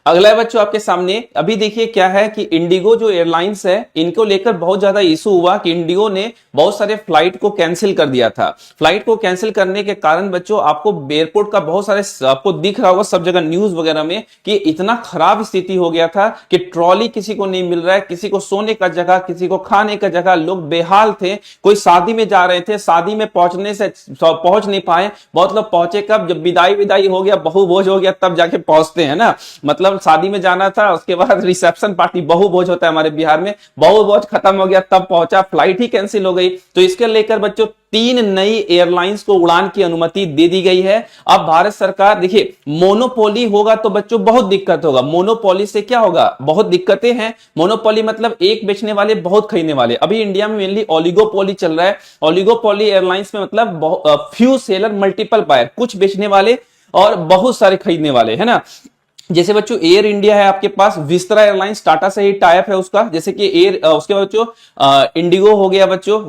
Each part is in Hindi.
अगला है बच्चों आपके सामने, अभी देखिए क्या है कि इंडिगो जो एयरलाइंस है इनको लेकर बहुत ज्यादा इशू हुआ कि इंडिगो ने बहुत सारे फ्लाइट को कैंसिल कर दिया था। फ्लाइट को कैंसिल करने के कारण बच्चों आपको एयरपोर्ट का बहुत सारे आपको दिख रहा होगा सब जगह न्यूज वगैरह में कि इतना खराब स्थिति हो गया था कि ट्रॉली किसी को नहीं मिल रहा है, किसी को सोने का जगह, किसी को खाने का जगह, लोग बेहाल थे। कोई शादी में जा रहे थे, शादी में पहुंच नहीं पाए, बहुत लोग पहुंचे कब, जब विदाई हो गया, बहु भोज हो गया, तब जाके पहुंचते हैं ना। मतलब शादी में जाना था, उसके बाद रिसेप्शन पार्टी, बहु भोज होता है हमारे बिहार में, बहु भोज खत्म हो गया तब पहुंचा, फ्लाइट ही कैंसिल हो गई। तो इसके लेकर बच्चों 3 नई एयरलाइंस को उड़ान की अनुमति दे दी गई है। अब भारत सरकार देखिए, मोनोपोली होगा तो बच्चों बहुत दिक्कत होगा। मोनोपोली से क्या होगा, बहुत दिक्कतें हैं। मोनोपोली मतलब एक बेचने वाले बहुत खरीदने वाले। अभी इंडिया में मेनली ओलिगोपोली चल रहा है। ओलिगोपोली एयरलाइंस में मतलब फ्यू सेलर मल्टीपल बायर, कुछ बेचने वाले और बहुत सारे खरीदने वाले, है ना। जैसे बच्चों एयर इंडिया है आपके पास, विस्तारा एयरलाइंस टाटा से ही टाई अप है उसका, जैसे कि उसके बाद बच्चों इंडिगो हो गया बच्चों,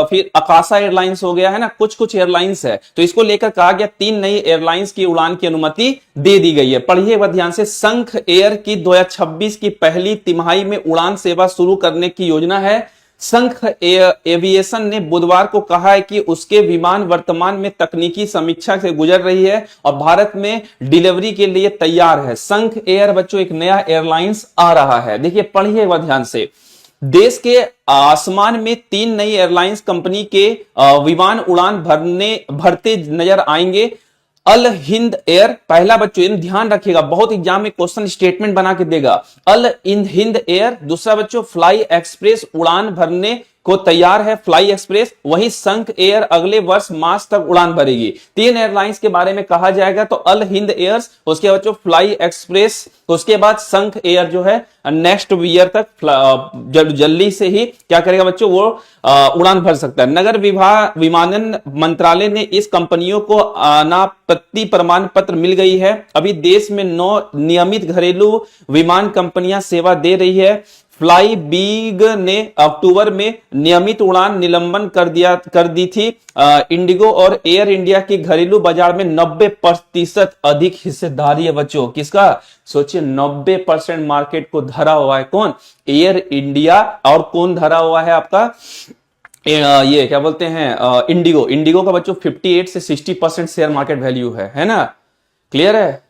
फिर आकाशा एयरलाइंस हो गया, है ना। कुछ कुछ एयरलाइंस है, तो इसको लेकर कहा गया 3 नई एयरलाइंस की उड़ान की अनुमति दे दी गई है। पढ़िए ध्यान से, संख एयर की 2026 की पहली तिमाही में उड़ान सेवा शुरू करने की योजना है। संख एविएशन ने बुधवार को कहा है कि उसके विमान वर्तमान में तकनीकी समीक्षा से गुजर रही है और भारत में डिलीवरी के लिए तैयार है। संख एयर बच्चों एक नया एयरलाइंस आ रहा है। देखिए पढ़िएगा ध्यान से, देश के आसमान में 3 नई एयरलाइंस कंपनी के विमान उड़ान भरते नजर आएंगे। अल हिंद एयर पहला, बच्चों ध्यान रखिएगा, बहुत एग्जाम में क्वेश्चन स्टेटमेंट बना के देगा। अल हिंद एयर, दूसरा बच्चों फ्लाई एक्सप्रेस उड़ान भरने को तैयार है, फ्लाई एक्सप्रेस। वही संख एयर अगले वर्ष मार्च तक उड़ान भरेगी। 3 एयरलाइंस के बारे में कहा जाएगा, तो अल हिंद एयर्स, उसके बाद बच्चों फ्लाई एक्सप्रेस, उसके बाद संख एयर जो है नेक्स्ट ईयर तक जल्दी से ही क्या करेगा बच्चों, वो उड़ान भर सकता है। नगर विमानन मंत्रालय ने इस कंपनियों को अनापत्ति प्रमाण पत्र मिल गई है। अभी देश में 9 नियमित घरेलू विमान कंपनियां सेवा दे रही है। फ्लाई बिग ने अक्टूबर में नियमित उड़ान निलंबन कर दी थी। इंडिगो और एयर इंडिया की घरेलू बाजार में 90% अधिक हिस्सेदारी है बच्चों। किसका, सोचिए 90% मार्केट को धरा हुआ है कौन, एयर इंडिया। और कौन धरा हुआ है आपका, ये क्या बोलते हैं, इंडिगो। इंडिगो का बच्चों 58 से 60% शेयर मार्केट वैल्यू है ना। क्लियर है।